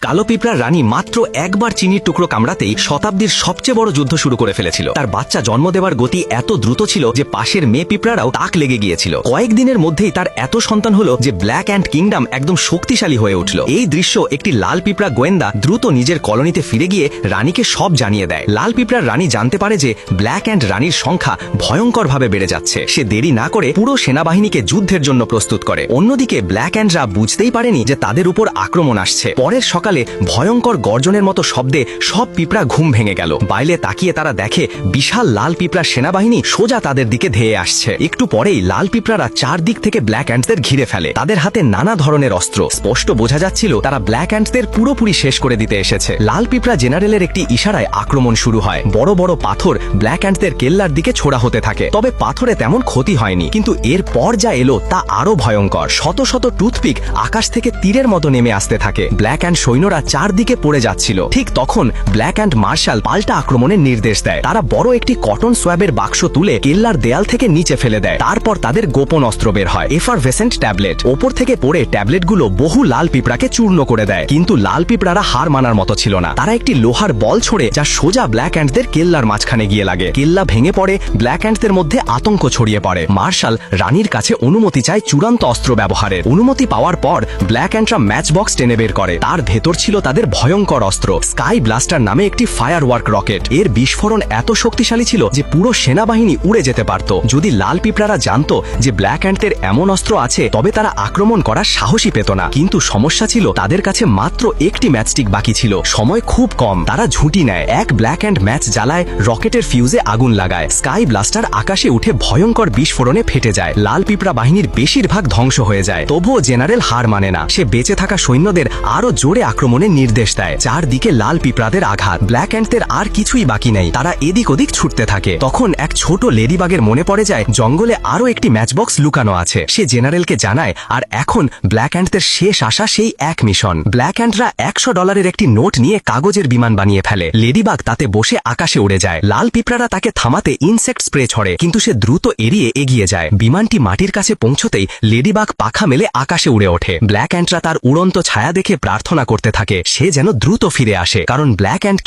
কালো পিঁপড়ার রানী মাত্র একবার চিনির টুকরো কামড়াতেই শতাব্দীর সবচেয়ে বড় যুদ্ধ শুরু করে ফেলেছিল। তার বাচ্চা জন্ম দেওয়ার গতি এত দ্রুত ছিল যে পাশের মেয়ে পিঁপড়ারাও তাক লেগে গিয়েছিল। কয়েকদিনের মধ্যেই তার এত সন্তান হলো যে ব্ল্যাক অ্যান্ড কিংডম একদম শক্তিশালী হয়ে উঠল। এই দৃশ্য একটি লাল পিঁপড়া গোয়েন্দা দ্রুত নিজের কলোনিতে ফিরে গিয়ে রানীকে সব জানিয়ে দেয়। লাল পিঁপড়ার রানী জানতে পারে যে ব্ল্যাক অ্যান্ড রানীর সংখ্যা ভয়ঙ্করভাবে বেড়ে যাচ্ছে। সে দেরি না করে পুরো সেনাবাহিনীকে যুদ্ধের জন্য প্রস্তুত করে। অন্যদিকে ব্ল্যাক অ্যান্ডরা বুঝতেই পারেনি যে তাদের উপর আক্রমণ আসছে। পরের সকালে ভয়ঙ্কর গর্জনের মতো শব্দে সব পিঁপড়া ঘুম ভেঙে গেল। বাইরে তাকিয়ে তারা দেখে বিশাল লাল পিঁপড়ার সেনাবাহিনী সোজা তাদের দিকে ধেয়ে আসছে। একটু পরেই লাল পিঁপড়ারা চারদিক থেকে ব্ল্যাক অ্যান্ডসদের ঘিরে ফেলে। তাদের হাতে নানা ধরনের অস্ত্র। স্পষ্ট বোঝা যাচ্ছিল তারা ব্ল্যাক অ্যান্ডসদের পুরোপুরি শেষ করে দিতে এসেছে। লাল পিঁপড়া জেনারেলের একটি ইশারায় আক্রমণ শুরু হয়। বড় বড় পাথর ব্ল্যাক অ্যান্ডসদের কেল্লার দিকে ছোড়া হতে থাকে। তবে পাথরে তেমন ক্ষতি হয়নি, কিন্তু এর পর যা এলো তা আরো ভয়ঙ্কর। শত শত টুথপিক আকাশ থেকে তীরের মতো নেমে আসতে থাকে। ব্ল্যাক অ্যান্ড সৈন্যরা চারদিকে পড়ে যাচ্ছিল। ঠিক তখন ব্ল্যাক অ্যান্ড মার্শাল পাল্টা আক্রমণের নির্দেশ দেয়। তারা বড় একটি কটন সোয়াবের বাক্স তুলে কেল্লার দেয়াল থেকে নিচে ফেলে দেয়। তারপর তাদের গোপন অস্ত্র বের হয়, এফারভেসেন্ট ট্যাবলেট। ওপর থেকে পড়ে ট্যাবলেটগুলো বহু লাল পিঁপড়াকে চূর্ণ করে দেয়। কিন্তু লাল পিঁপড়ারা হার মানার মতো ছিল না। তারা একটি লোহার বল ছোড়ে যা সোজা ব্ল্যাক অ্যান্ডদের কেল্লার মাঝখানে গিয়ে লাগে। কেল্লা ভেঙে পড়ে। ব্ল্যাক অ্যান্ডদের মধ্যে আতঙ্ক ছড়িয়ে পড়ে। মার্শাল রানীর কাছে অনুমতি চায় চূড়ান্ত অস্ত্র ব্যবহারের। অনুমতি পাওয়ার পর ব্ল্যাক অ্যান্ডরা ম্যাচ বক্স টেনে বের করে। তার ভেতর ছিল তাদের ভয়ঙ্কর অস্ত্র, স্কাই ব্লাস্টার নামে একটি ফায়ারওয়ার্ক রকেট। এর বিস্ফোরণ এত শক্তিশালী ছিল যে পুরো সেনাবাহিনী উড়ে যেতে পারত। যদি লাল পিঁপড়ারা জানতো যে ব্ল্যাক অ্যান্ডদের এমন অস্ত্র আছে তবে তারা আক্রমণ করার সাহসী পেত না। কিন্তু সমস্যা ছিল তাদের কাছে মাত্র একটি ম্যাচস্টিক বাকি ছিল। সময় খুব কম। তারা ঝুঁটি নেয়। এক ব্ল্যাক অ্যান্ড ম্যাচ জ্বালায়, রকেটের ফিউজে আগুন লাগায়। স্কাই ব্লাস্টার আকাশে উঠে ভয়ঙ্কর বিস্ফোরণে ফেটে যায়। লাল পিঁপড়া বাহিনীর বেশিরভাগ ধ্বংস হয়ে যায়। তবুও জেনারেল হার মানে না। সে বেঁচে থাকা সৈন্যদের আরো জোরে আক্রমণের নির্দেশ দেয়। চারদিকে লাল পিঁপড়াদের আঘাত। ব্ল্যাক অ্যান্ডদের আর কিছুই বাকি নেই। তারা এদিক ওদিক ছুটতে থাকে। তখন এক ছোট লেডিবাগের মনে পড়ে যায় জঙ্গলে আরো একটি ম্যাচবক্স লুকানো আছে। সে জেনারেলকে জানায়, আর এখন ব্ল্যাক অ্যান্ডদের শেষ আশা সেই এক মিশন। ব্ল্যাক অ্যান্ডরা $100 একটি নোট নিয়ে কাগজের বিমান বানিয়ে ফেলে। লেডিবাগ তাতে বসে আকাশে উড়ে যায়। লাল পিঁপড়ারা তাকে থামাতে ইনসেক্ট স্প্রে ছড়ে, কিন্তু সে দ্রুত এড়িয়ে এগিয়ে যায়। বিমানটি মাটির কাছে পৌঁছতেই লেডিবাগ পাখা মেলে আকাশে উড়ে ওঠে। ব্ল্যাক অ্যান্ডরা তার উড়ন্ত ছায়া দেখে প্রার্থনা করতে থাকে সে যেন দ্রুত ফিরে আসে, কারণ ব্ল্যাক অ্যান্ড